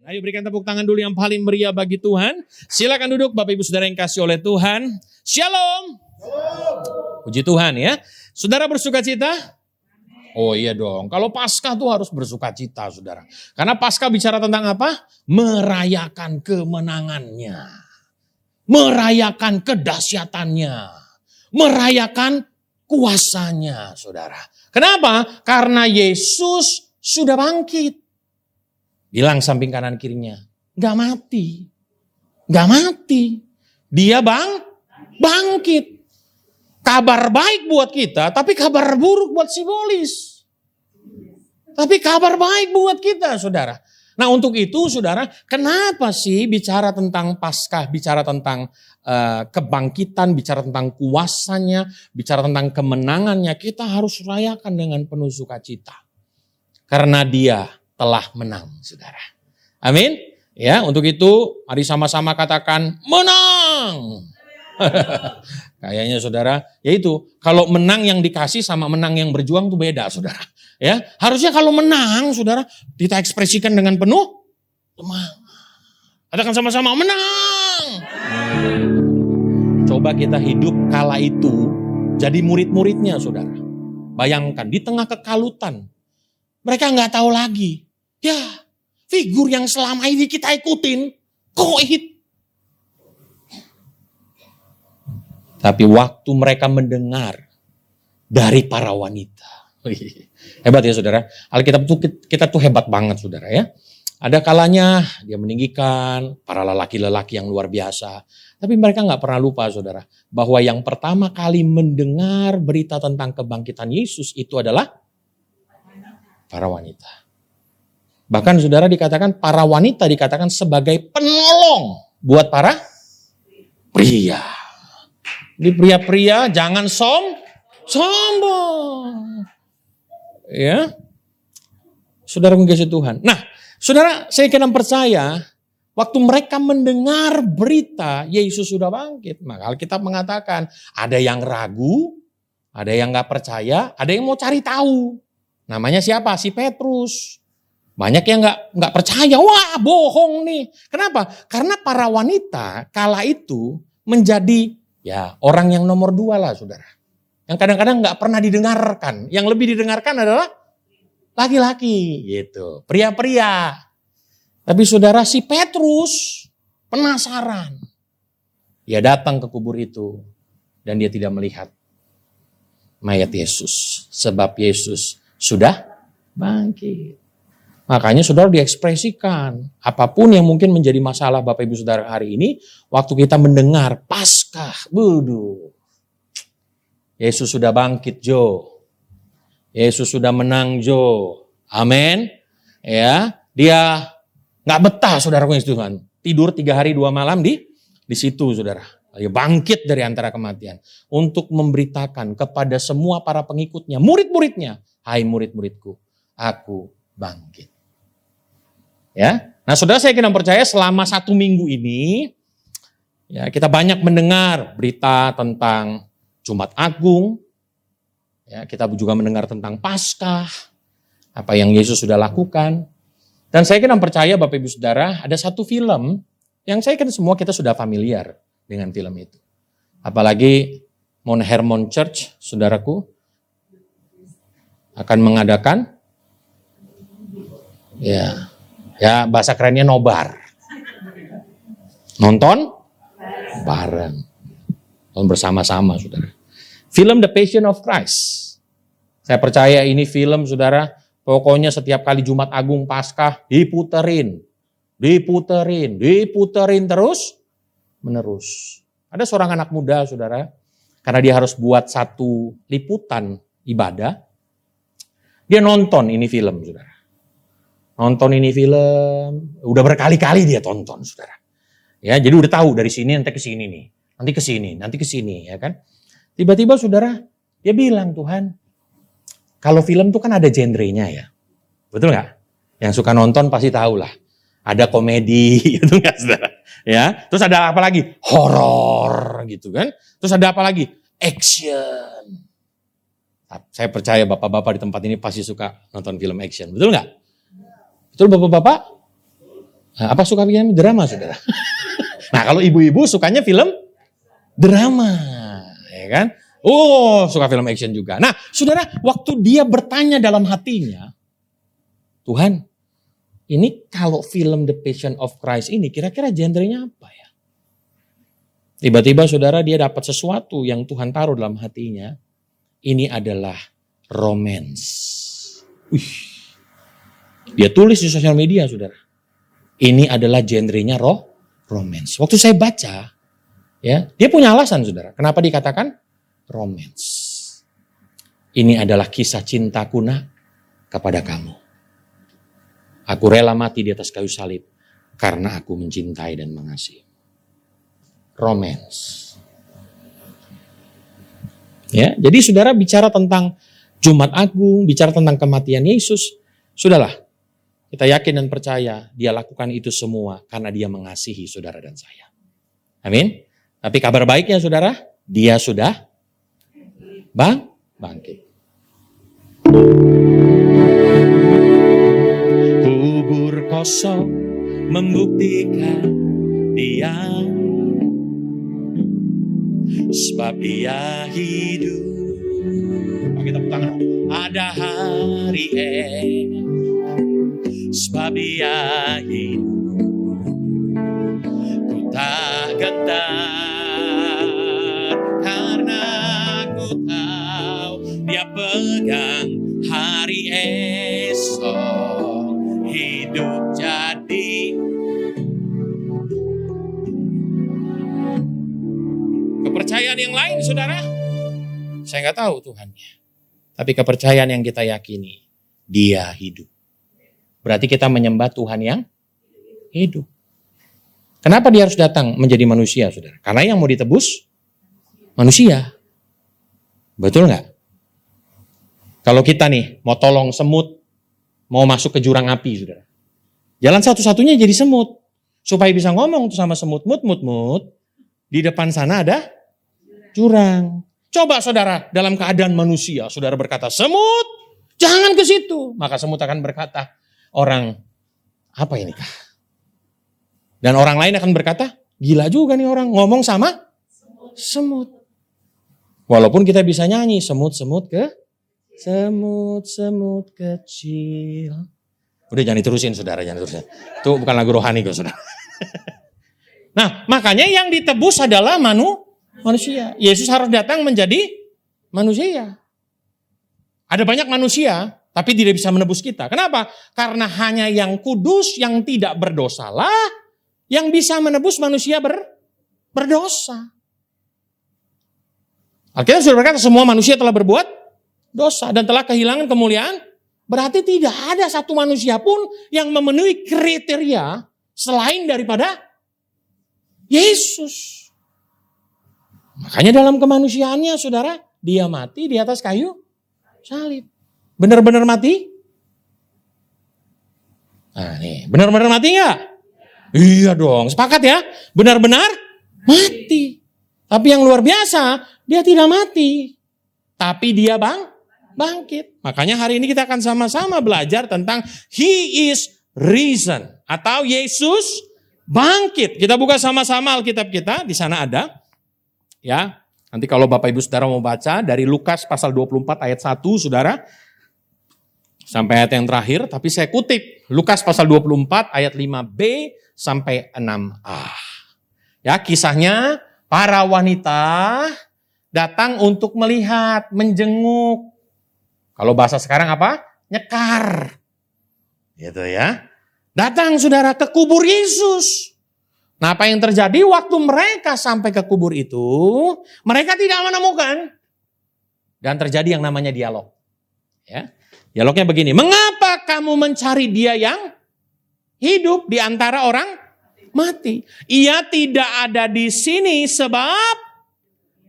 Ayo berikan tepuk tangan dulu yang paling meriah bagi Tuhan. Silakan duduk Bapak Ibu Saudara yang kasih oleh Tuhan. Shalom. Puji Tuhan ya. Saudara bersuka cita? Oh iya dong. Kalau Paskah tuh harus bersuka cita saudara. Karena Paskah bicara tentang apa? Merayakan kemenangannya. Merayakan kedahsyatannya. Merayakan kuasanya saudara. Kenapa? Karena Yesus sudah bangkit. Bilang samping kanan kirinya, gak mati. Gak mati. Dia bangkit. Kabar baik buat kita, tapi kabar buruk buat simbolis. Tapi kabar baik buat kita, saudara. Nah untuk itu, saudara, kenapa sih bicara tentang Paskah, bicara tentang kebangkitan, bicara tentang kuasanya, bicara tentang kemenangannya, kita harus rayakan dengan penuh sukacita. Karena dia telah menang, saudara. Amin. Ya, untuk itu mari sama-sama katakan menang. Kayaknya saudara, yaitu kalau menang yang dikasih sama menang yang berjuang itu beda, saudara. Ya, harusnya kalau menang, saudara, kita ekspresikan dengan penuh semangat. Katakan sama-sama menang. Coba kita hidup kala itu jadi murid-muridnya, saudara. Bayangkan di tengah kekalutan, mereka nggak tahu lagi. Ya, figur yang selama ini kita ikutin, koit. Tapi waktu mereka mendengar dari para wanita. Hebat ya saudara. Alkitab tuh kita tuh hebat banget saudara ya. Ada kalanya dia meninggikan para lelaki-lelaki yang luar biasa. Tapi mereka gak pernah lupa saudara. Bahwa yang pertama kali mendengar berita tentang kebangkitan Yesus itu adalah para wanita. Bahkan saudara dikatakan para wanita dikatakan sebagai penolong buat para pria. Di pria-pria jangan sombong. Ya. Saudara mengasihi Tuhan. Nah, saudara saya kira percaya waktu mereka mendengar berita Yesus sudah bangkit. Maka Alkitab mengatakan ada yang ragu, ada yang gak percaya, ada yang mau cari tahu. Namanya siapa? Si Petrus. Banyak yang nggak percaya, wah bohong nih. Kenapa? Karena para wanita kala itu menjadi ya orang yang nomor 2 lah saudara. Yang kadang-kadang nggak pernah didengarkan. Yang lebih didengarkan adalah laki-laki gitu, pria-pria. Tapi saudara si Petrus penasaran. Dia datang ke kubur itu dan dia tidak melihat mayat Yesus. Sebab Yesus sudah bangkit. Makanya saudara diekspresikan. Apapun yang mungkin menjadi masalah Bapak Ibu Saudara hari ini. Waktu kita mendengar Paskah. Yesus sudah bangkit Jo. Yesus sudah menang Jo. Amin. Ya, dia gak betah saudara Tuhan. Tidur 3 hari 2 malam di situ saudara. Dia bangkit dari antara kematian. Untuk memberitakan kepada semua para pengikutnya. Murid-muridnya. Hai murid-muridku. Aku bangkit. Ya, nah saudara saya kira percaya selama 1 minggu ini ya kita banyak mendengar berita tentang Jumat Agung, ya kita juga mendengar tentang Paskah, apa yang Yesus sudah lakukan, dan saya kira percaya Bapak Ibu Saudara ada satu film yang saya kira semua kita sudah familiar dengan film itu, apalagi Mount Hermon Church, saudaraku, akan mengadakan ya bahasa kerennya nobar. Nonton bareng. Nonton bersama-sama saudara. Film The Passion of Christ. Saya percaya ini film saudara, pokoknya setiap kali Jumat Agung Paskah diputerin terus menerus. Ada seorang anak muda saudara, karena dia harus buat satu liputan ibadah, dia nonton ini film saudara. Nonton ini film, udah berkali-kali dia tonton, saudara. Ya, jadi udah tahu dari sini nanti ke sini nih, nanti ke sini, ya kan? Tiba-tiba saudara, dia bilang Tuhan, kalau film tuh kan ada genrenya ya, betul nggak? Yang suka nonton pasti tahu lah, ada komedi, gitu nggak saudara? Ya, terus ada apa lagi? Horor, gitu kan? Terus ada apa lagi? Action. Saya percaya bapak-bapak di tempat ini pasti suka nonton film action, betul nggak? Betul bapak-bapak? Nah, apa suka film drama, saudara? Nah, kalau ibu-ibu sukanya film drama, ya kan? Oh, suka film action juga. Nah, saudara, waktu dia bertanya dalam hatinya, Tuhan, ini kalau film The Passion of Christ ini kira-kira genrenya apa ya? Tiba-tiba saudara dia dapat sesuatu yang Tuhan taruh dalam hatinya. Ini adalah romance. Dia tulis di sosial media, saudara. Ini adalah genrenya romance. Waktu saya baca, ya, dia punya alasan, saudara. Kenapa dikatakan romance? Ini adalah kisah cintaku nak kepada kamu. Aku rela mati di atas kayu salib karena aku mencintai dan mengasihi. Romance. Ya, jadi saudara bicara tentang Jumat Agung, bicara tentang kematian Yesus, sudahlah. Kita yakin dan percaya dia lakukan itu semua karena dia mengasihi saudara dan saya. Amin. Tapi kabar baiknya saudara, dia sudah bangkit. Kubur kosong membuktikan dia, sebab dia hidup. Pakai tepuk tangan. Ada hari sebab dia hidup. Ku tak gentar karena ku tahu dia pegang hari esok. Hidup jadi kepercayaan yang lain, saudara. Saya nggak tahu Tuhannya. Tapi kepercayaan yang kita yakini, dia hidup. Berarti kita menyembah Tuhan yang hidup. Kenapa dia harus datang menjadi manusia, saudara? Karena yang mau ditebus, manusia. Betul nggak? Kalau kita nih, mau tolong semut, mau masuk ke jurang api, saudara. Jalan satu-satunya jadi semut. Supaya bisa ngomong tuh sama semut, mut. Di depan sana ada jurang. Coba saudara, dalam keadaan manusia, saudara berkata, semut, jangan ke situ. Maka semut akan berkata, orang, apa ini kah? Dan orang lain akan berkata, gila juga nih orang, ngomong sama semut. Walaupun kita bisa nyanyi, semut kecil. Udah jangan diterusin saudara, jangan diterusin. Itu bukan lagu rohani kok saudara. Nah, makanya yang ditebus adalah manusia. Yesus harus datang menjadi manusia. Ada banyak manusia, tapi tidak bisa menebus kita. Kenapa? Karena hanya yang kudus, yang tidak berdosalah, yang bisa menebus manusia berdosa. Alkitab sudah berkata, semua manusia telah berbuat dosa dan telah kehilangan kemuliaan. Berarti tidak ada satu manusia pun yang memenuhi kriteria selain daripada Yesus. Makanya dalam kemanusiaannya, saudara, dia mati di atas kayu salib. Benar-benar mati? Nah nih, benar-benar mati nggak? Iya dong, sepakat ya? Benar-benar mati. Tapi yang luar biasa, dia tidak mati. Tapi dia bangkit. Makanya hari ini kita akan sama-sama belajar tentang He is risen. Atau Yesus bangkit. Kita buka sama-sama Alkitab kita, di sana ada. Ya, nanti kalau Bapak Ibu Saudara mau baca dari Lukas pasal 24 ayat 1 Saudara. Sampai ayat yang terakhir, tapi saya kutip Lukas pasal 24 ayat 5b sampai 6a. Ya, kisahnya para wanita datang untuk melihat, menjenguk. Kalau bahasa sekarang apa? Nyekar. Gitu ya. Datang saudara ke kubur Yesus. Nah, apa yang terjadi waktu mereka sampai ke kubur itu, mereka tidak menemukan. Dan terjadi yang namanya dialog. Ya. Dialognya begini, mengapa kamu mencari dia yang hidup di antara orang mati? Ia tidak ada di sini sebab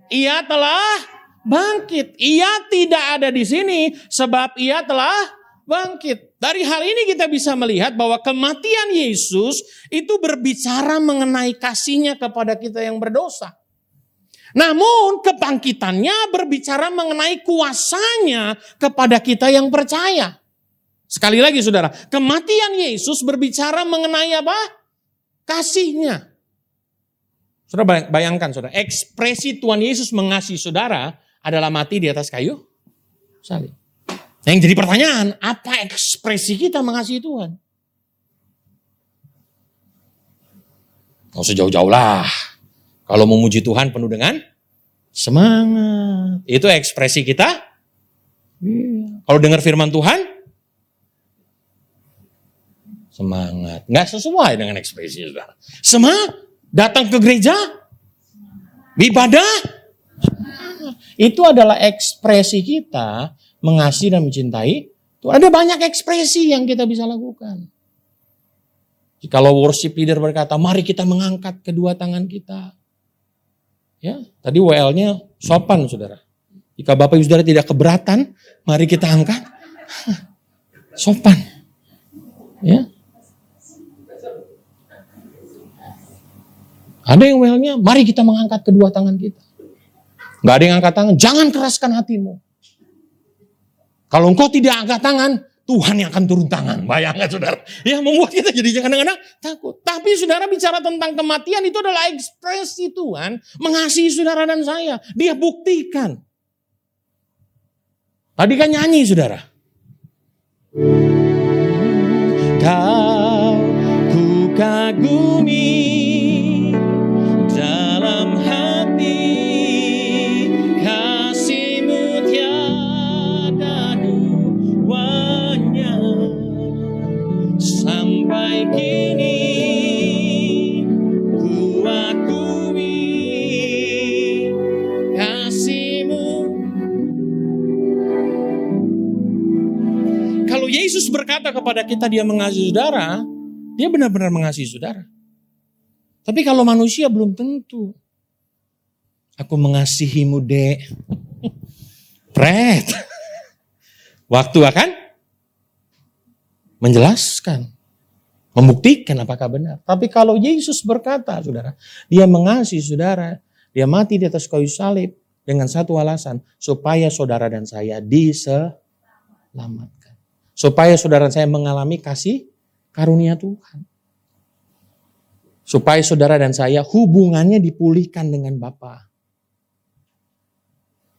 ia telah bangkit. Ia tidak ada di sini sebab ia telah bangkit. Dari hal ini kita bisa melihat bahwa kematian Yesus itu berbicara mengenai kasihnya kepada kita yang berdosa. Namun kebangkitannya berbicara mengenai kuasanya kepada kita yang percaya. Sekali lagi saudara, kematian Yesus berbicara mengenai apa? kasihnya. Saudara bayangkan, saudara, ekspresi Tuhan Yesus mengasihi saudara adalah mati di atas kayu salib. Nah, yang jadi pertanyaan, apa ekspresi kita mengasihi Tuhan? Nggak usah jauh-jauh lah. Kalau memuji Tuhan penuh dengan semangat. Itu ekspresi kita. Kalau dengar firman Tuhan, semangat. Nggak sesuai dengan ekspresi saudara. Semangat. Datang ke gereja, ibadah. Itu adalah ekspresi kita mengasihi dan mencintai Tuhan. Ada banyak ekspresi yang kita bisa lakukan. Kalau worship leader berkata, mari kita mengangkat kedua tangan kita. Ya, tadi WL-nya sopan, saudara. Jika Bapak Ibu Saudara tidak keberatan, mari kita angkat. Sopan. Ya. Ada yang WL-nya, mari kita mengangkat kedua tangan kita. Gak ada yang angkat tangan, jangan keraskan hatimu. Kalau engkau tidak angkat tangan, Tuhan yang akan turun tangan. Bayangkan saudara. Ya, membuat kita jadi kadang-kadang takut. Tapi saudara bicara tentang kematian, itu adalah ekspresi Tuhan mengasihi saudara dan saya. Dia buktikan. Tadi kan nyanyi saudara. Kau ku kagumi dalam hati, kasih-Mu tiada duanya. Sampai kini ku akui kasih-Mu. Kalau Yesus berkata kepada kita dia mengasihi saudara, dia benar-benar mengasihi saudara. Tapi kalau manusia belum tentu. Aku mengasihimu, Dek. Pret. Waktu akan menjelaskan. Membuktikan apakah benar. Tapi kalau Yesus berkata, saudara, dia mengasihi saudara. Dia mati di atas kayu salib dengan satu alasan. Supaya saudara dan saya diselamatkan. Supaya saudara dan saya mengalami kasih karunia Tuhan. Supaya saudara dan saya hubungannya dipulihkan dengan Bapa.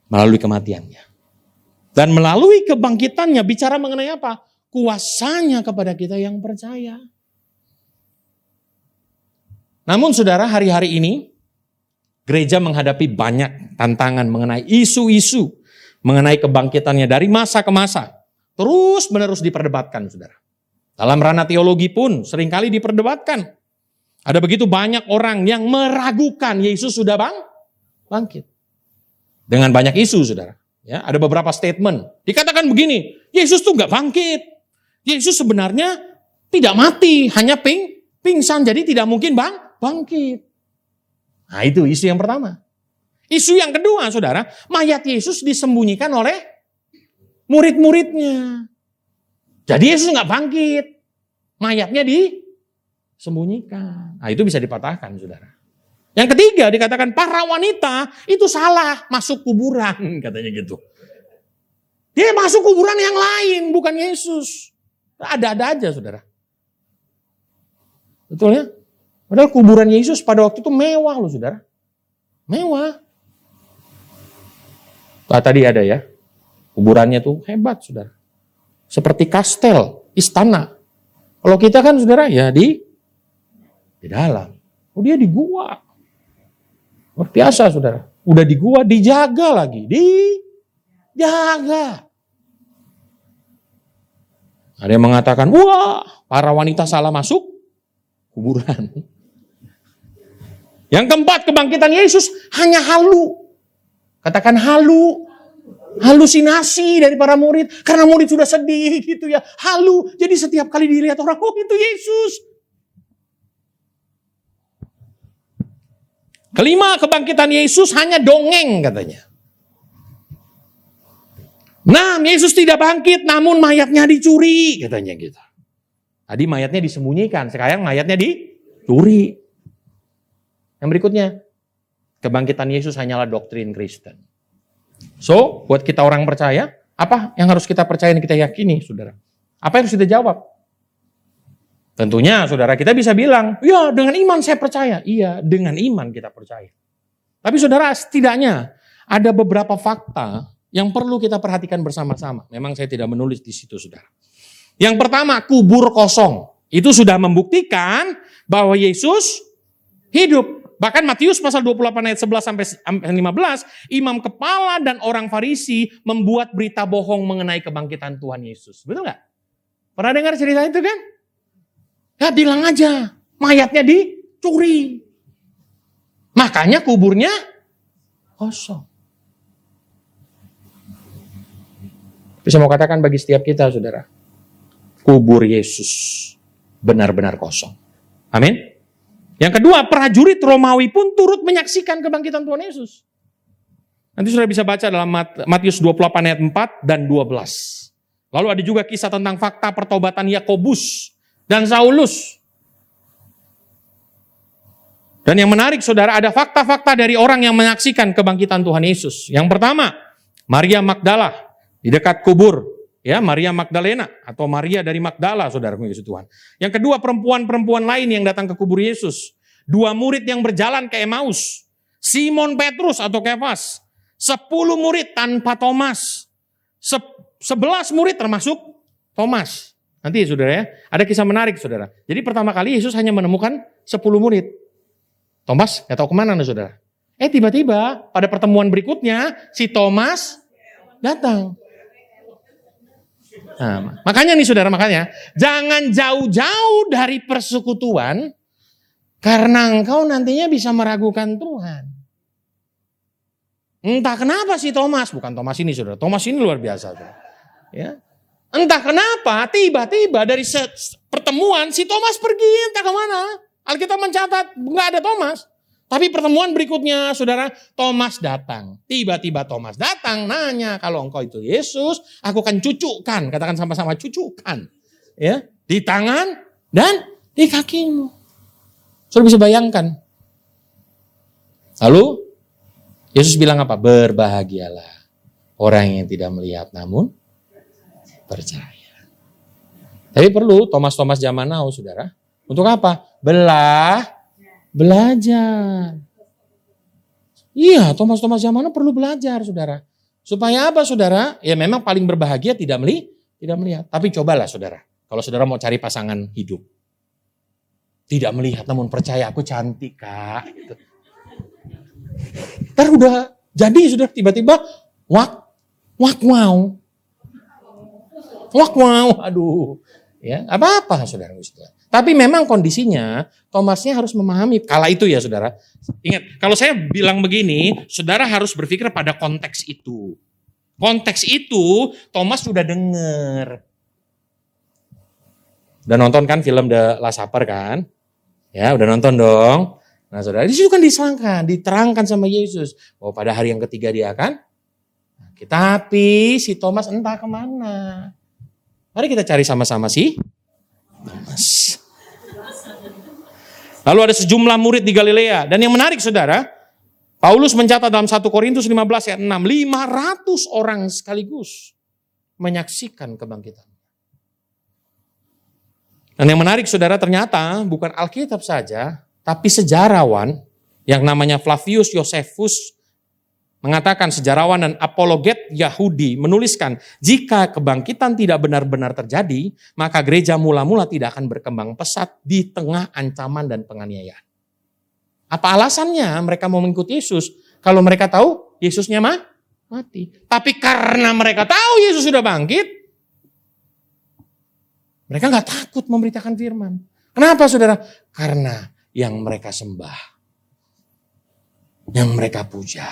Melalui kematiannya. Dan melalui kebangkitannya bicara mengenai apa? Kuasanya kepada kita yang percaya. Namun saudara, hari-hari ini gereja menghadapi banyak tantangan mengenai isu-isu. Mengenai kebangkitannya dari masa ke masa. Terus menerus diperdebatkan saudara. Dalam ranah teologi pun seringkali diperdebatkan. Ada begitu banyak orang yang meragukan Yesus sudah bangkit. Dengan banyak isu, saudara. Ya, ada beberapa statement. Dikatakan begini, Yesus tuh nggak bangkit. Yesus sebenarnya tidak mati, hanya pingsan. Jadi tidak mungkin bangkit. Nah itu isu yang pertama. Isu yang kedua, saudara, mayat Yesus disembunyikan oleh murid-muridnya. Jadi Yesus nggak bangkit. Mayatnya disembunyikan. Nah itu bisa dipatahkan saudara. Yang ketiga dikatakan para wanita itu salah masuk kuburan katanya gitu. Dia masuk kuburan yang lain bukan Yesus. Ada-ada aja saudara. Betul ya? Padahal kuburan Yesus pada waktu itu mewah loh saudara. Mewah. Nah, tadi ada ya. Kuburannya tuh hebat saudara. Seperti kastel, istana. Kalau kita kan saudara ya di dalam. Oh dia di gua. Luar biasa saudara. Udah di gua dijaga lagi. Dijaga. Ada yang mengatakan, wah para wanita salah masuk kuburan. Yang keempat kebangkitan Yesus hanya halu. Katakan halu. Halusinasi dari para murid. Karena murid sudah sedih gitu ya. Halu. Jadi setiap kali dilihat orang, oh itu Yesus. Kelima, kebangkitan Yesus hanya dongeng katanya. 6, Yesus tidak bangkit namun mayatnya dicuri katanya gitu. Tadi mayatnya disembunyikan, sekarang mayatnya dicuri. Yang berikutnya, kebangkitan Yesus hanyalah doktrin Kristen. So, buat kita orang percaya, apa yang harus kita percaya dan kita yakini, saudara? Apa yang harus kita jawab? Tentunya saudara kita bisa bilang, ya dengan iman saya percaya. Iya, dengan iman kita percaya. Tapi saudara, setidaknya ada beberapa fakta yang perlu kita perhatikan bersama-sama. Memang saya tidak menulis di situ, saudara. Yang pertama, kubur kosong. Itu sudah membuktikan bahwa Yesus hidup. Bahkan Matius pasal 28 ayat 11 sampai 15, imam kepala dan orang Farisi membuat berita bohong mengenai kebangkitan Tuhan Yesus. Betul nggak? Pernah dengar cerita itu kan? Ya bilang aja, mayatnya dicuri. Makanya kuburnya kosong. Bisa mau katakan bagi setiap kita, saudara, kubur Yesus benar-benar kosong. Amin. Yang kedua, prajurit Romawi pun turut menyaksikan kebangkitan Tuhan Yesus. Nanti sudah bisa baca dalam Matius 28 ayat 4 dan 12. Lalu ada juga kisah tentang fakta pertobatan Yakobus dan Saulus. Dan yang menarik saudara, ada fakta-fakta dari orang yang menyaksikan kebangkitan Tuhan Yesus. Yang pertama, Maria Magdala di dekat kubur. Ya, Maria Magdalena atau Maria dari Magdala, saudara Yesus Tuhan. Yang kedua, perempuan-perempuan lain yang datang ke kubur Yesus. 2 murid yang berjalan ke Emmaus. Simon Petrus atau Kefas. 10 murid tanpa Thomas. 11 murid termasuk Thomas. Nanti saudara ya, ada kisah menarik saudara. Jadi pertama kali Yesus hanya menemukan 10 murid. Thomas gak tahu kemana nih saudara. Tiba-tiba pada pertemuan berikutnya si Thomas datang. Nah, makanya nih saudara, makanya jangan jauh-jauh dari persekutuan karena engkau nantinya bisa meragukan Tuhan. Entah kenapa si Thomas, bukan Thomas ini saudara, Thomas ini luar biasa saudara. Ya. Entah kenapa tiba-tiba dari pertemuan si Thomas pergi entah kemana. Alkitab mencatat nggak ada Thomas. Tapi pertemuan berikutnya, saudara, Thomas datang. Tiba-tiba Thomas datang, nanya, kalau engkau itu Yesus, aku akan cucukkan, katakan sama-sama cucukkan, ya, di tangan dan di kakimu. Saudara bisa bayangkan. Lalu Yesus bilang apa? Berbahagialah orang yang tidak melihat namun percaya. Tapi perlu Thomas-Thomas zaman now, saudara. Untuk apa? Belajar. Iya, Thomas-Thomas zaman now perlu belajar, saudara. Supaya apa, saudara? Ya memang paling berbahagia tidak melihat. Tapi cobalah, saudara. Kalau saudara mau cari pasangan hidup. Tidak melihat namun percaya, aku cantik, Kak. Gitu. Ntar udah jadi, sudah tiba-tiba wow. Aduh. Ya, apa-apa, saudara. Tapi memang kondisinya Thomasnya harus memahami kala itu ya saudara. Ingat, kalau saya bilang begini, saudara harus berpikir pada konteks itu. Konteks itu Thomas sudah dengar. Udah nonton kan film The Last Supper kan? Ya, udah nonton dong. Nah saudara, di situ kan diterangkan sama Yesus. Bahwa pada hari yang ketiga dia akan. Tapi si Thomas entah kemana. Mari kita cari sama-sama si Thomas. Lalu ada sejumlah murid di Galilea. Dan yang menarik saudara, Paulus mencatat dalam 1 Korintus 15 ayat 6, 500 orang sekaligus menyaksikan kebangkitan. Dan yang menarik saudara, ternyata bukan Alkitab saja, tapi sejarawan yang namanya Flavius Josephus mengatakan, sejarawan dan apologet Yahudi menuliskan, jika kebangkitan tidak benar-benar terjadi, maka gereja mula-mula tidak akan berkembang pesat di tengah ancaman dan penganiayaan. Apa alasannya mereka mau mengikuti Yesus? Kalau mereka tahu Yesusnya mati. Tapi karena mereka tahu Yesus sudah bangkit, mereka gak takut memberitakan firman. Kenapa saudara? Karena yang mereka sembah, yang mereka puja,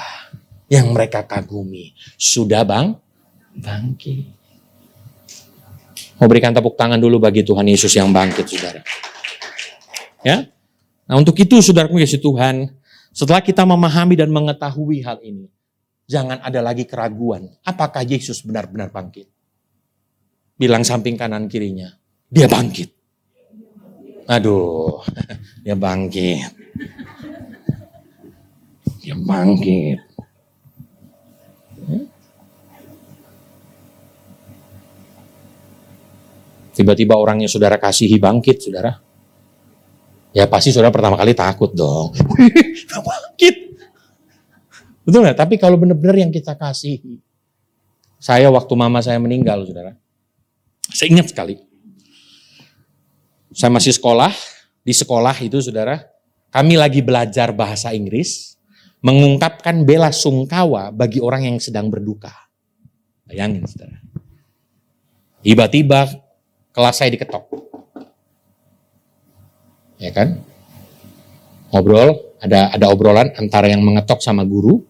yang mereka kagumi sudah bangkit. Mau berikan tepuk tangan dulu bagi Tuhan Yesus yang bangkit, saudara. Ya. Nah, untuk itu saudaraku Yesus Tuhan, setelah kita memahami dan mengetahui hal ini, jangan ada lagi keraguan. Apakah Yesus benar-benar bangkit? Bilang samping kanan kirinya, dia bangkit. Aduh, dia bangkit. Dia bangkit. tiba-tiba orang yang saudara kasihi bangkit, saudara. Ya pasti saudara pertama kali takut dong. Bangkit. Betul nggak? Tapi kalau benar-benar yang kita kasihi. Saya waktu mama saya meninggal, saudara. Saya ingat sekali. Saya masih sekolah. Di sekolah itu, saudara, kami lagi belajar bahasa Inggris. Mengungkapkan bela sungkawa bagi orang yang sedang berduka. Bayangin, saudara. Tiba-tiba kelas saya diketok. Ya kan? Ngobrol, ada obrolan antara yang mengetok sama guru.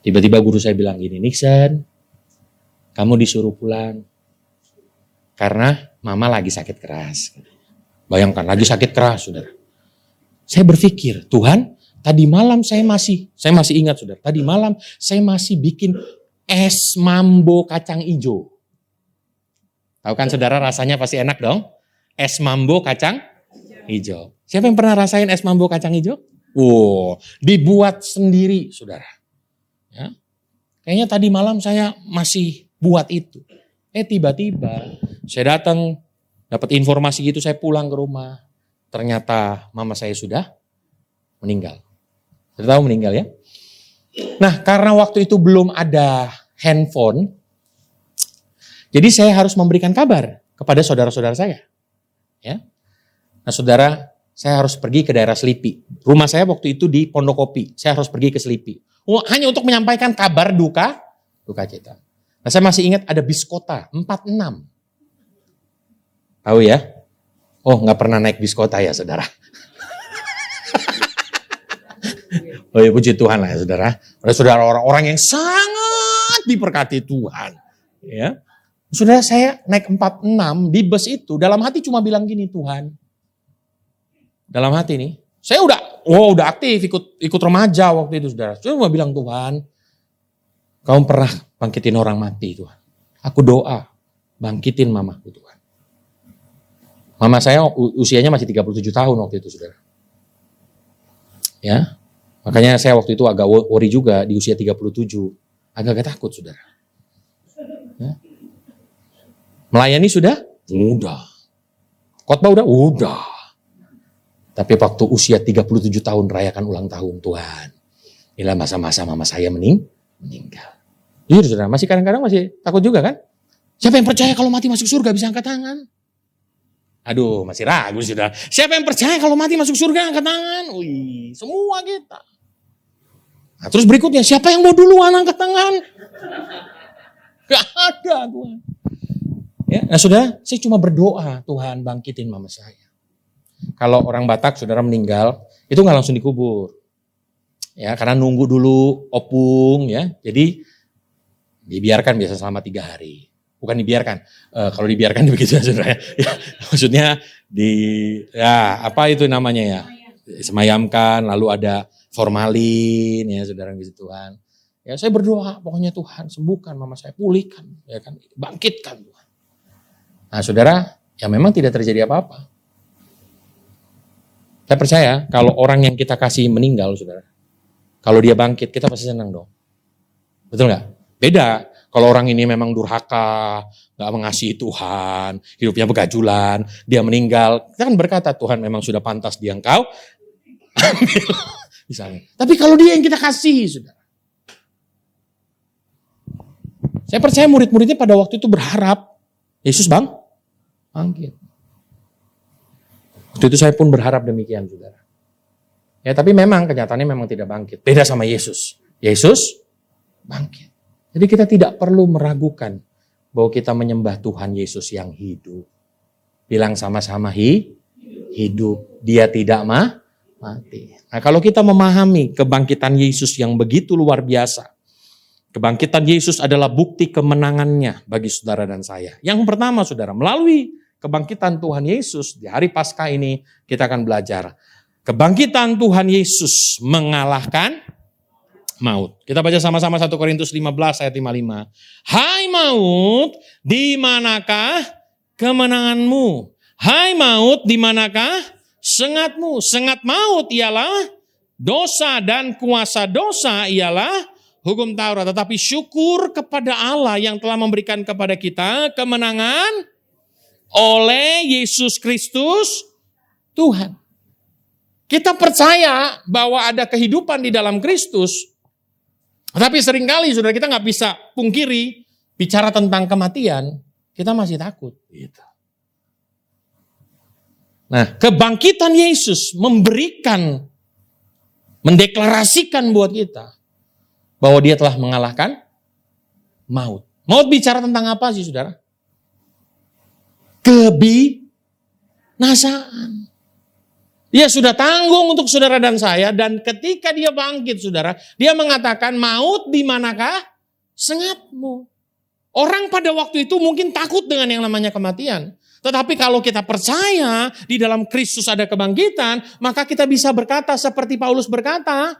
Tiba-tiba guru saya bilang gini, Nixon, kamu disuruh pulang. Karena mama lagi sakit keras. Bayangkan, lagi sakit keras, saudara. Saya berpikir, Tuhan, tadi malam saya masih ingat, saudara. Tadi malam saya masih bikin es mambo kacang ijo. Tahu kan, saudara, rasanya pasti enak dong? Es mambo kacang ijo. Siapa yang pernah rasain es mambo kacang ijo? Dibuat sendiri, saudara. Ya. Kayaknya tadi malam saya masih buat itu. Tiba-tiba saya datang, dapat informasi gitu, saya pulang ke rumah. Ternyata mama saya sudah meninggal. Sudah tahu meninggal ya? Nah, karena waktu itu belum ada handphone, jadi saya harus memberikan kabar kepada saudara-saudara saya. Ya. Nah, saudara, saya harus pergi ke daerah Selipi. Rumah saya waktu itu di Pondokopi. Saya harus pergi ke Selipi. Hanya untuk menyampaikan kabar duka cita. Nah, saya masih ingat ada bis kota 46. Tahu ya? Nggak pernah naik bis kota ya, saudara. Ya puji Tuhan lah ya, saudara. Ada saudara orang-orang yang sangat diberkati Tuhan. Ya. Saudara, saya naik 46 di bus itu, dalam hati cuma bilang gini, Tuhan. Dalam hati nih, saya udah aktif ikut remaja waktu itu, saudara. Saya cuma bilang, Tuhan, kamu pernah bangkitin orang mati, Tuhan. Aku doa, bangkitin mamaku, Tuhan. Mama saya usianya masih 37 tahun waktu itu, saudara. Ya, makanya saya waktu itu agak worry juga di usia 37. Agak-agak takut, saudara. Ya. Melayani sudah? Udah. Khotbah udah. Tapi waktu usia 37 tahun rayakan ulang tahun, Tuhan. Inilah masa-masa mama saya meninggal. Jujur, saudara, masih kadang-kadang masih takut juga kan? Siapa yang percaya kalau mati masuk surga bisa angkat tangan? Aduh, masih ragu, saudara. Siapa yang percaya kalau mati masuk surga angkat tangan? Wih, semua kita. Nah, terus berikutnya, siapa yang mau duluan angkat tangan? Gak ada, Tuhan. Ya, nah saudara, saya cuma berdoa, Tuhan bangkitin mama saya. Kalau orang Batak, saudara meninggal, itu nggak langsung dikubur. Ya, karena nunggu dulu opung, ya. Jadi dibiarkan biasa selama 3 hari. Bukan dibiarkan, kalau dibiarkan begitu ya, saudara. Ya, maksudnya apa itu namanya ya? Semayamkan, lalu ada formalin, ya saudara, gitu Tuhan. Ya, saya berdoa, pokoknya Tuhan sembuhkan mama saya, pulihkan, ya kan, bangkitkan Tuhan. Nah, saudara, ya memang tidak terjadi apa-apa. Saya percaya kalau orang yang kita kasih meninggal, saudara, kalau dia bangkit, kita pasti senang dong. Betul nggak? Beda. Kalau orang ini memang durhaka, nggak mengasihi Tuhan, hidupnya begajulan, dia meninggal, kita kan berkata, Tuhan memang sudah pantas dia engkau ambil. Misalnya. Tapi kalau dia yang kita kasih, saudara. Saya percaya murid-muridnya pada waktu itu berharap, Yesus bangkit. Waktu itu saya pun berharap demikian, saudara. Ya, tapi memang kenyataannya memang tidak bangkit. Beda sama Yesus. Yesus bangkit. Jadi kita tidak perlu meragukan bahwa kita menyembah Tuhan Yesus yang hidup. Bilang sama-sama hidup. Dia tidak mati. Nah, kalau kita memahami kebangkitan Yesus yang begitu luar biasa. Kebangkitan Yesus adalah bukti kemenangannya bagi saudara dan saya. Yang pertama, saudara, melalui kebangkitan Tuhan Yesus di hari Paskah ini kita akan belajar. Kebangkitan Tuhan Yesus mengalahkan maut. Kita baca sama-sama 1 Korintus 15 ayat 55. Hai maut, di manakah kemenanganmu? Hai maut, di manakah sengatmu? Sengat maut ialah dosa dan kuasa dosa ialah hukum Taurat. Tetapi syukur kepada Allah yang telah memberikan kepada kita kemenangan oleh Yesus Kristus Tuhan. Kita percaya bahwa ada kehidupan di dalam Kristus, tapi seringkali saudara kita nggak bisa pungkiri, bicara tentang kematian, kita masih takut. Gitu. Nah, kebangkitan Yesus mendeklarasikan buat kita bahwa dia telah mengalahkan maut. Maut bicara tentang apa sih saudara? Kebinasaan. Dia sudah tanggung untuk saudara dan saya, dan ketika dia bangkit saudara, dia mengatakan, maut di manakah sengatmu? Orang pada waktu itu mungkin takut dengan yang namanya kematian. Tetapi kalau kita percaya di dalam Kristus ada kebangkitan, maka kita bisa berkata seperti Paulus berkata,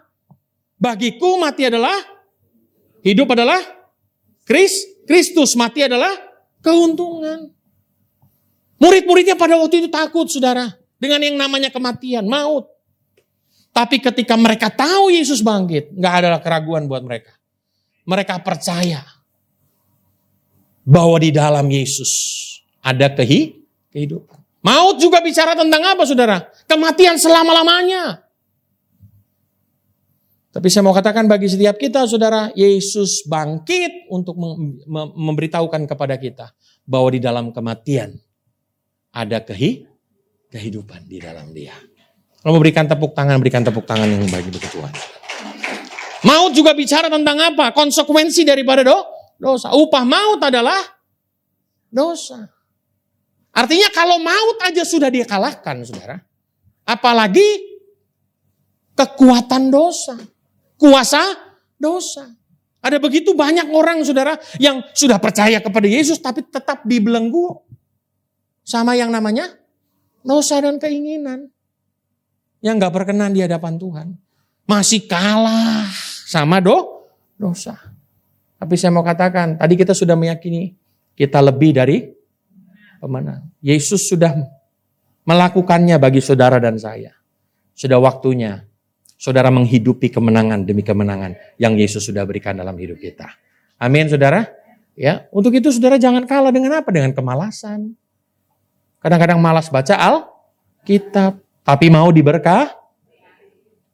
bagiku mati adalah, hidup adalah Kristus, mati adalah keuntungan. Murid-muridnya pada waktu itu takut saudara, dengan yang namanya kematian, maut. Tapi ketika mereka tahu Yesus bangkit, gak ada keraguan buat mereka. Mereka percaya bahwa di dalam Yesus ada kehidupan. Maut juga bicara tentang apa saudara? Kematian selama-lamanya. Tapi saya mau katakan bagi setiap kita saudara, Yesus bangkit untuk memberitahukan kepada kita bahwa di dalam kematian ada kehidupan di dalam dia. Kalau memberikan tepuk tangan yang bagi Tuhan. Maut juga bicara tentang apa? Konsekuensi daripada dosa. Upah maut adalah dosa. Artinya kalau maut aja sudah dia kalahkan saudara. Apalagi kekuatan dosa. Kuasa dosa. Ada begitu banyak orang saudara yang sudah percaya kepada Yesus tapi tetap dibelenggu sama yang namanya dosa dan keinginan yang gak berkenan di hadapan Tuhan. Masih kalah sama dosa. Tapi saya mau katakan, tadi kita sudah meyakini kita lebih dari pemenang. Yesus sudah melakukannya bagi saudara dan saya. Sudah waktunya saudara menghidupi kemenangan demi kemenangan yang Yesus sudah berikan dalam hidup kita. Amin saudara. Ya, untuk itu saudara jangan kalah dengan apa? Dengan kemalasan. Kadang-kadang malas baca Alkitab, tapi mau diberkah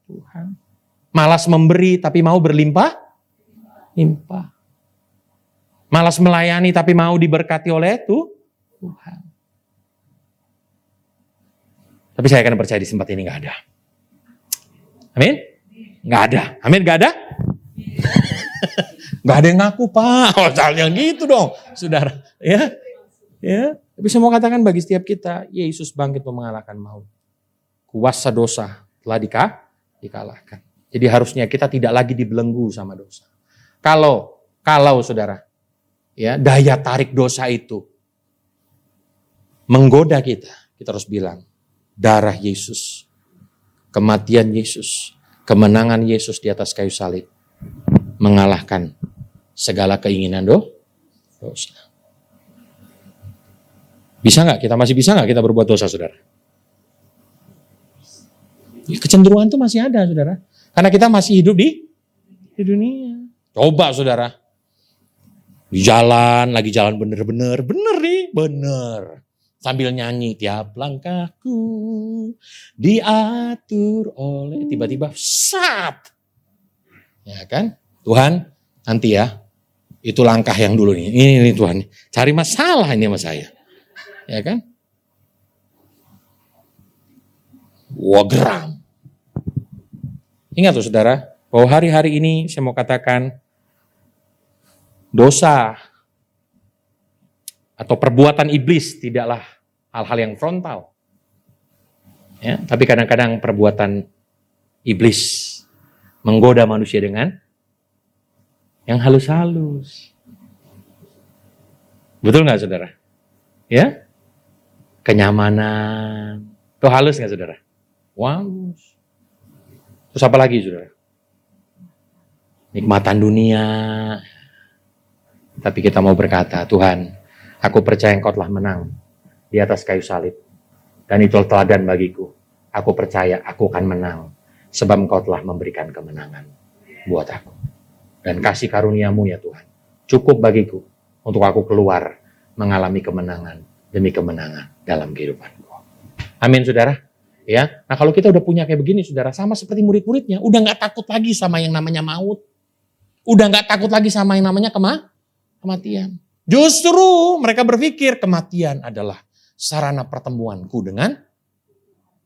Tuhan. Malas memberi, tapi mau berlimpah. Malas melayani, tapi mau diberkati oleh Tuhan. Tapi saya akan percaya di tempat ini gak ada. Amin? Gak ada. Amin, gak ada? Gak ada yang ngaku Pak. Oh, yang gitu dong, saudara. Ya. Tapi saya mau katakan bagi setiap kita, Yesus bangkit mengalahkan maut. Kuasa dosa telah dikalahkan. Jadi harusnya kita tidak lagi dibelenggu sama dosa. Kalau saudara, ya daya tarik dosa itu menggoda kita harus bilang, darah Yesus, kematian Yesus, kemenangan Yesus di atas kayu salib mengalahkan segala keinginan dosa. Masih bisa nggak kita berbuat dosa, saudara? Ya, kecenderungan itu masih ada, saudara. Karena kita masih hidup di dunia. Coba, saudara. Di jalan, lagi jalan bener nih. Sambil nyanyi, tiap langkahku diatur oleh, tiba-tiba, sat. Ya kan? Tuhan, nanti ya, itu langkah yang dulu nih. Ini Tuhan, cari masalah ini sama saya. Ya kan? Wah, geram. Ingat tuh saudara, bahwa hari-hari ini saya mau katakan dosa atau perbuatan iblis tidaklah hal-hal yang frontal. Ya, tapi kadang-kadang perbuatan iblis menggoda manusia dengan yang halus-halus. Betul nggak saudara? Ya? Kenyamanan. Itu halus nggak saudara? Halus. Terus apa lagi saudara? Nikmatan dunia. Tapi kita mau berkata, Tuhan, aku percaya Engkau telah menang di atas kayu salib. Dan itu teladan bagiku. Aku percaya aku akan menang. Sebab Engkau telah memberikan kemenangan buat aku. Dan kasih karunia-Mu ya Tuhan, cukup bagiku untuk aku keluar mengalami kemenangan demi kemenangan dalam kehidupanku. Amin, saudara. Ya, nah kalau kita udah punya kayak begini, saudara, sama seperti murid-muridnya, udah nggak takut lagi sama yang namanya maut, udah nggak takut lagi sama yang namanya kematian. Justru mereka berpikir kematian adalah sarana pertemuanku dengan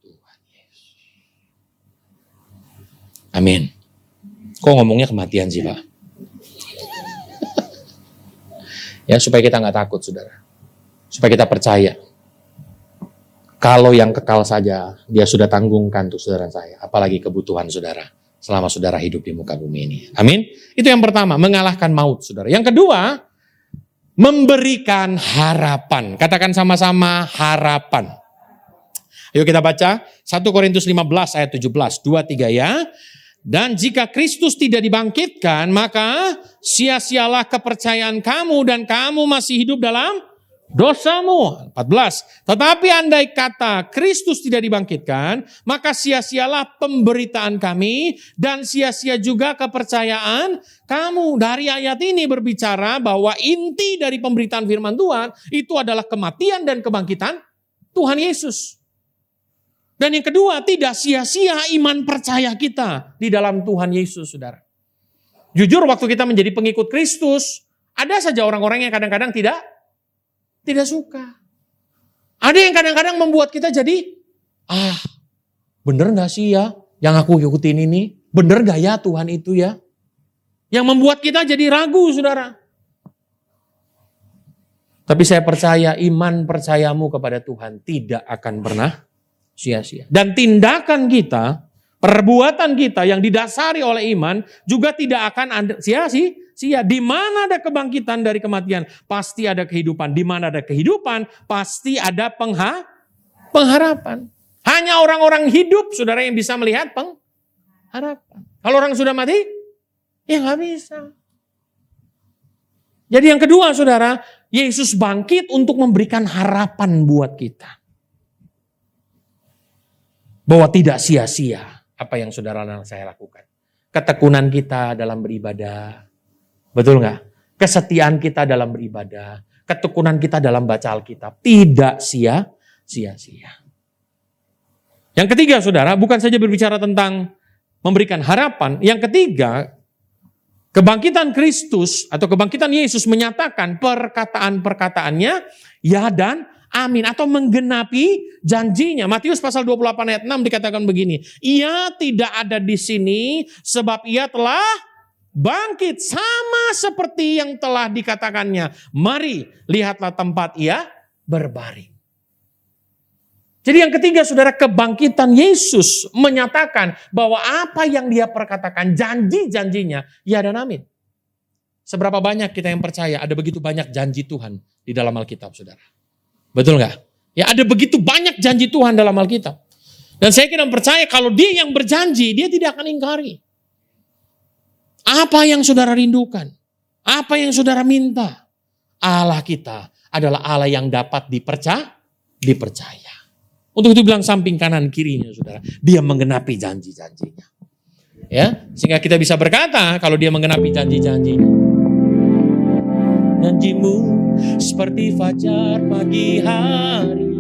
Tuhan Yesus. Amin. Kok ngomongnya kematian sih, Pak? Ya, supaya kita nggak takut, saudara. Supaya kita percaya. Kalau yang kekal saja, dia sudah tanggungkan untuk saudara saya. Apalagi kebutuhan saudara selama saudara hidup di muka bumi ini. Amin. Itu yang pertama, mengalahkan maut, saudara. Yang kedua, memberikan harapan. Katakan sama-sama harapan. Ayo kita baca 1 Korintus 15 ayat 17, 2-3 ya. Dan jika Kristus tidak dibangkitkan, maka sia-sialah kepercayaan kamu dan kamu masih hidup dalam dosamu. 14. Tetapi andai kata Kristus tidak dibangkitkan, maka sia-sialah pemberitaan kami dan sia-sia juga kepercayaan kamu. Dari ayat ini berbicara bahwa inti dari pemberitaan firman Tuhan itu adalah kematian dan kebangkitan Tuhan Yesus. Dan yang kedua, tidak sia-sia iman percaya kita di dalam Tuhan Yesus, saudara. Jujur, waktu kita menjadi pengikut Kristus, ada saja orang-orang yang kadang-kadang tidak suka. Ada yang kadang-kadang membuat kita jadi, bener gak sih ya yang aku ikutin ini? Bener gak ya Tuhan itu ya? Yang membuat kita jadi ragu, saudara. Tapi saya percaya iman percayamu kepada Tuhan tidak akan pernah sia-sia. Dan tindakan kita, perbuatan kita yang didasari oleh iman juga tidak akan sia-sia. Di mana ada kebangkitan dari kematian, pasti ada kehidupan. Di mana ada kehidupan, pasti ada pengharapan. Hanya orang-orang hidup, saudara, yang bisa melihat pengharapan. Kalau orang sudah mati, ya nggak bisa. Jadi yang kedua, saudara, Yesus bangkit untuk memberikan harapan buat kita. Bahwa tidak sia-sia apa yang saudara dan saya lakukan. Ketekunan kita dalam beribadah. Betul nggak? Kesetiaan kita dalam beribadah. Ketekunan kita dalam baca Alkitab. Tidak sia-sia. Yang ketiga, saudara, bukan saja berbicara tentang memberikan harapan. Yang ketiga, kebangkitan Kristus atau kebangkitan Yesus menyatakan perkataan-perkataannya ya dan amin, atau menggenapi janjinya. Matius pasal 28 ayat 6 dikatakan begini. Ia tidak ada di sini sebab ia telah bangkit sama seperti yang telah dikatakannya. Mari lihatlah tempat ia berbaring. Jadi yang ketiga, saudara, kebangkitan Yesus menyatakan bahwa apa yang dia perkatakan, janji-janjinya ya dan amin. Seberapa banyak kita yang percaya ada begitu banyak janji Tuhan di dalam Alkitab, saudara? Betul nggak? Ya, ada begitu banyak janji Tuhan dalam Alkitab. Dan saya kira percaya kalau dia yang berjanji, dia tidak akan ingkari. Apa yang saudara rindukan? Apa yang saudara minta? Allah kita adalah Allah yang dapat dipercaya. Untuk itu bilang samping kanan kirinya, saudara. Dia menggenapi janji-janjinya. Ya, sehingga kita bisa berkata kalau dia menggenapi janji-janjinya. Janjimu seperti fajar pagi hari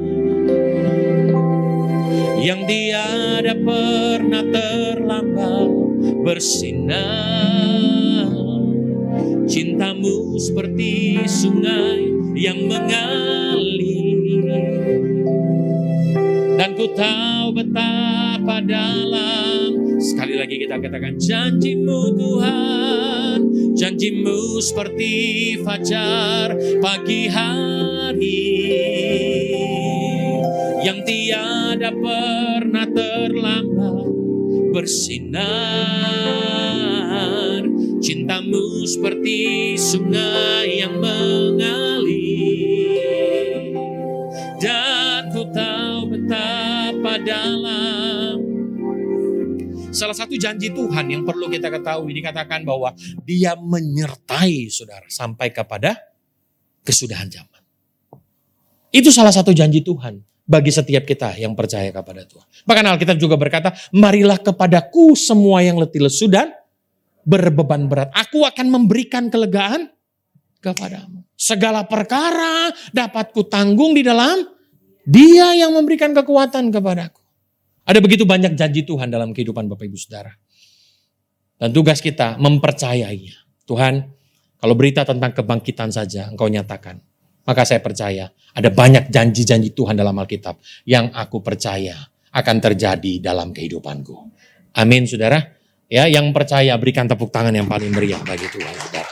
yang tiada pernah terlambat bersinar. Cintamu seperti sungai yang mengalir dan ku tahu betapa dalam. Sekali lagi kita katakan janjimu Tuhan. Janjimu seperti fajar pagi hari yang tiada pernah terlambat bersinar. Cintamu seperti sungai yang mengalir dan ku tahu betapa dalam. Salah satu janji Tuhan yang perlu kita ketahui dikatakan bahwa dia menyertai saudara sampai kepada kesudahan zaman. Itu salah satu janji Tuhan bagi setiap kita yang percaya kepada Tuhan. Bahkan Alkitab juga berkata, marilah kepadaku semua yang letih lesu dan berbeban berat. Aku akan memberikan kelegaan kepadamu. Segala perkara dapat kutanggung di dalam Dia yang memberikan kekuatan kepadaku. Ada begitu banyak janji Tuhan dalam kehidupan Bapak Ibu Saudara. Dan tugas kita mempercayainya. Tuhan, kalau berita tentang kebangkitan saja Engkau nyatakan, maka saya percaya ada banyak janji-janji Tuhan dalam Alkitab yang aku percaya akan terjadi dalam kehidupanku. Amin, saudara. Ya, yang percaya berikan tepuk tangan yang paling meriah bagi Tuhan, saudara.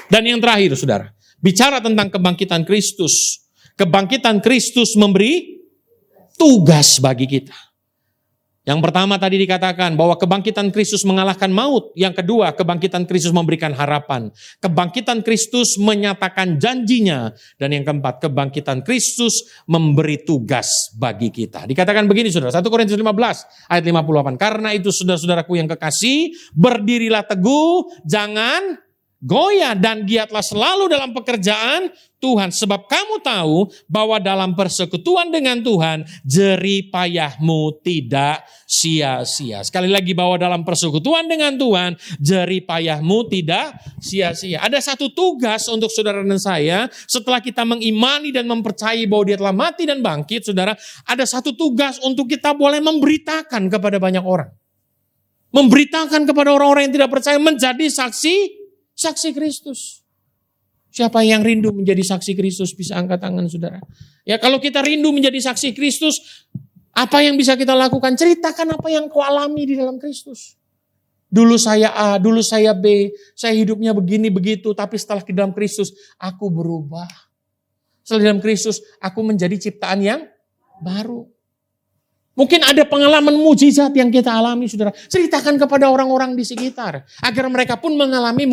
Dan yang terakhir, saudara, bicara tentang kebangkitan Kristus. Kebangkitan Kristus memberi tugas bagi kita. Yang pertama tadi dikatakan bahwa kebangkitan Kristus mengalahkan maut. Yang kedua, kebangkitan Kristus memberikan harapan. Kebangkitan Kristus menyatakan janjinya. Dan yang keempat, kebangkitan Kristus memberi tugas bagi kita. Dikatakan begini saudara, 1 Korintus 15 ayat 58. Karena itu saudara-saudaraku yang kekasih, berdirilah teguh, jangan goyah dan giatlah selalu dalam pekerjaan Tuhan. Sebab kamu tahu bahwa dalam persekutuan dengan Tuhan, jerih payahmu tidak sia-sia. Sekali lagi, bahwa dalam persekutuan dengan Tuhan, jerih payahmu tidak sia-sia. Ada satu tugas untuk saudara dan saya, setelah kita mengimani dan mempercayai bahwa Dia telah mati dan bangkit, saudara, ada satu tugas untuk kita boleh memberitakan kepada banyak orang. Memberitakan kepada orang-orang yang tidak percaya, menjadi saksi Kristus. Siapa yang rindu menjadi saksi Kristus bisa angkat tangan saudara. Ya, kalau kita rindu menjadi saksi Kristus, apa yang bisa kita lakukan? Ceritakan apa yang kau alami di dalam Kristus. Dulu saya A, dulu saya B, saya hidupnya begini begitu, tapi setelah di dalam Kristus aku berubah. Setelah di dalam Kristus aku menjadi ciptaan yang baru. Mungkin ada pengalaman mujizat yang kita alami saudara. Ceritakan kepada orang-orang di sekitar agar mereka pun mengalami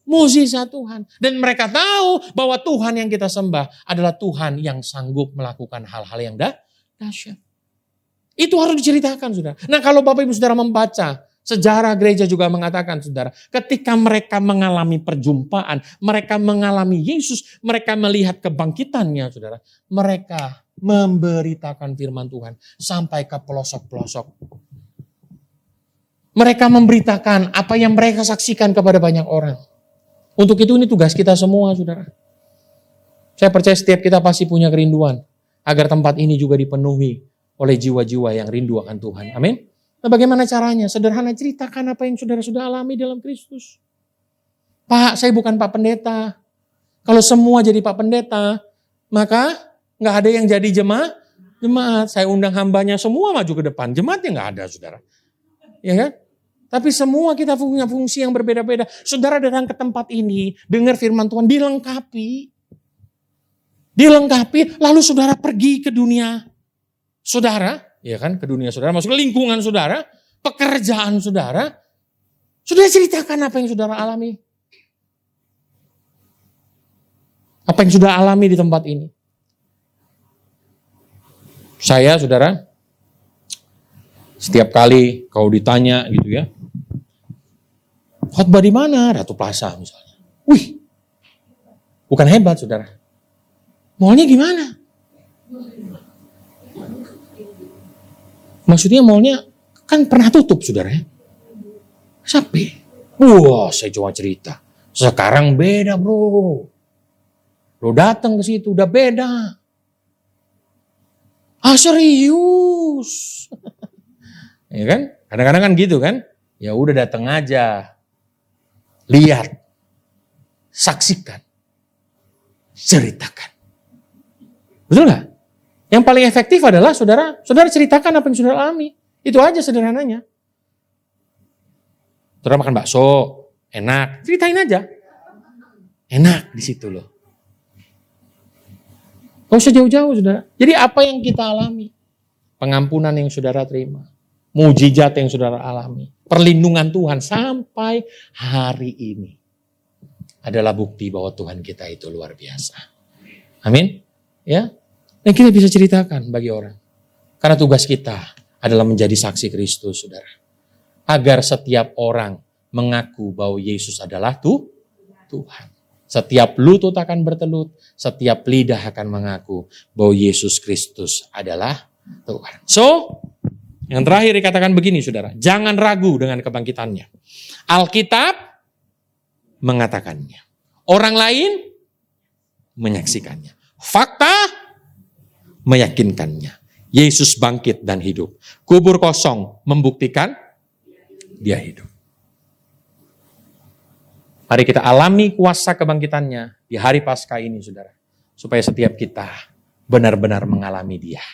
mujizat Tuhan. Dan mereka tahu bahwa Tuhan yang kita sembah adalah Tuhan yang sanggup melakukan hal-hal yang dahsyat. Itu harus diceritakan saudara. Nah, kalau Bapak Ibu saudara membaca, sejarah gereja juga mengatakan saudara, ketika mereka mengalami perjumpaan, mereka mengalami Yesus, mereka melihat kebangkitannya saudara, mereka memberitakan firman Tuhan sampai ke pelosok-pelosok. Mereka memberitakan apa yang mereka saksikan kepada banyak orang. Untuk itu ini tugas kita semua saudara. Saya percaya setiap kita pasti punya kerinduan agar tempat ini juga dipenuhi oleh jiwa-jiwa yang rindu akan Tuhan. Amin. Nah, bagaimana caranya? Sederhana, ceritakan apa yang saudara sudah alami dalam Kristus. Pak, saya bukan Pak Pendeta. Kalau semua jadi Pak Pendeta, maka nggak ada yang jadi jemaat. Saya undang hambanya semua maju ke depan. Jemaatnya nggak ada saudara. Ya kan? Tapi semua kita punya fungsi yang berbeda-beda. Saudara datang ke tempat ini, dengar firman Tuhan, dilengkapi. Dilengkapi, lalu saudara pergi ke dunia saudara, ya kan, ke dunia saudara, masuk ke lingkungan saudara, pekerjaan saudara. Saudara ceritakan apa yang saudara alami. Apa yang saudara alami di tempat ini. Saya, saudara, setiap kali kau ditanya gitu ya, khotbah di mana? Ratu Plaza misalnya. Wih, bukan hebat saudara. Mallnya gimana? Maksudnya mallnya kan pernah tutup saudara ya. Sepi. Wah, saya coba cerita. Sekarang beda bro. Lo datang ke situ udah beda. Ah serius. Ya kan? Kadang-kadang kan gitu kan. Ya udah datang aja. Lihat. Saksikan. Ceritakan. Betul gak? Yang paling efektif adalah saudara ceritakan apa yang saudara alami. Itu aja sederhananya. Saudara makan bakso, enak. Ceritain aja. Enak di situ loh. Gak usah jauh-jauh saudara. Jadi apa yang kita alami? Pengampunan yang saudara terima. Mujizat yang saudara alami. Perlindungan Tuhan sampai hari ini. Adalah bukti bahwa Tuhan kita itu luar biasa. Amin. Ya. Dan kita bisa ceritakan bagi orang. Karena tugas kita adalah menjadi saksi Kristus, saudara. Agar setiap orang mengaku bahwa Yesus adalah Tuhan. Setiap lutut akan bertelut, setiap lidah akan mengaku bahwa Yesus Kristus adalah Tuhan. So, yang terakhir dikatakan begini, saudara. Jangan ragu dengan kebangkitannya. Alkitab mengatakannya. Orang lain menyaksikannya. Fakta meyakinkannya. Yesus bangkit dan hidup. Kubur kosong membuktikan dia hidup. Mari kita alami kuasa kebangkitannya di hari Paskah ini, saudara. Supaya setiap kita benar-benar mengalami dia.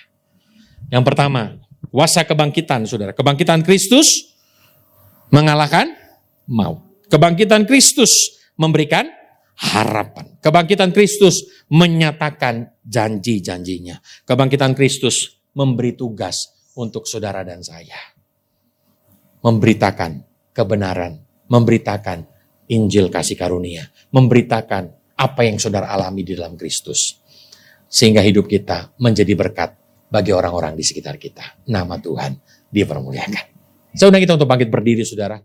Yang pertama, kuasa kebangkitan, saudara. Kebangkitan Kristus mengalahkan maut. Kebangkitan Kristus memberikan harapan. Kebangkitan Kristus menyatakan janji-janjinya. Kebangkitan Kristus memberi tugas untuk saudara dan saya. Memberitakan kebenaran, memberitakan Injil kasih karunia, memberitakan apa yang saudara alami di dalam Kristus. Sehingga hidup kita menjadi berkat bagi orang-orang di sekitar kita. Nama Tuhan dipermuliakan. Saya undang kita untuk bangkit berdiri, saudara.